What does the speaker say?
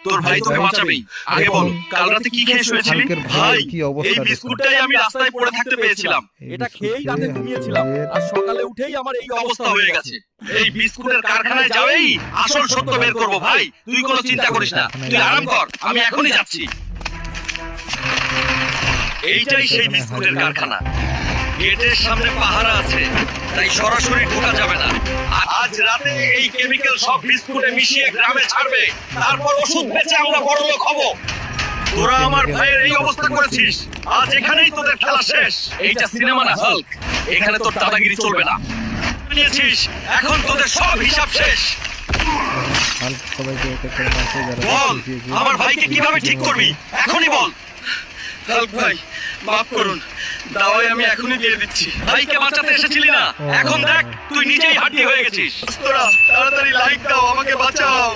তোর ভাই তোকে বাঁচাবেই। আগে বল, কাল রাতে কি খেয়ে শুয়েছিলি? ভাই, এই বিস্কুটটাই আমি রাস্তায় পড়ে থাকতে পেয়েছিলাম। এটা খেয়েই রাতে ঘুমিয়েছিলাম, আর সকালে উঠেই আমার এই অবস্থা হয়ে গেছে। এই বিস্কুটের কারখানায় যাবেই আসল সত্য বের করবো। ভাই, তুই কোনো চিন্তা করিস না, তুই আরাম কর, আমি এখনই যাচ্ছি। এইটাই সেই বিস্কুটের কারখানা। গেটের সামনে পাহারা আছে, তাই সরাসরি ঢোকা যাবে না। আজ রাতে এই কেমিক্যাল সব বিস্কুটে মিশিয়ে গ্রামে ছাড়বে, তারপর ওষুধ বেচে আমরা বড়লোক হব। তোরা আমার ভাইয়ের এই অবস্থা করেছিস, আজ এখানেই তোদের খেলা শেষ। এইটা সিনেমা না হাল্ক, এখানে তোর দাদাগিরি চলবে না। নিয়েছিস, এখন তোদের সব হিসাব শেষ। বল, আমার ভাইকে কিভাবে ঠিক করবি, এখনই বল। হাল্ক ভাই, মাফ করুন, দাওয়াই আমি এখনই দিয়ে দিচ্ছি। ভাইকে বাঁচাতে এসেছিলি না, এখন দেখ তুই নিজেই হাঁটি হয়ে গেছিস। তোরা তাড়াতাড়ি লাইক দাও, আমাকে বাঁচাও।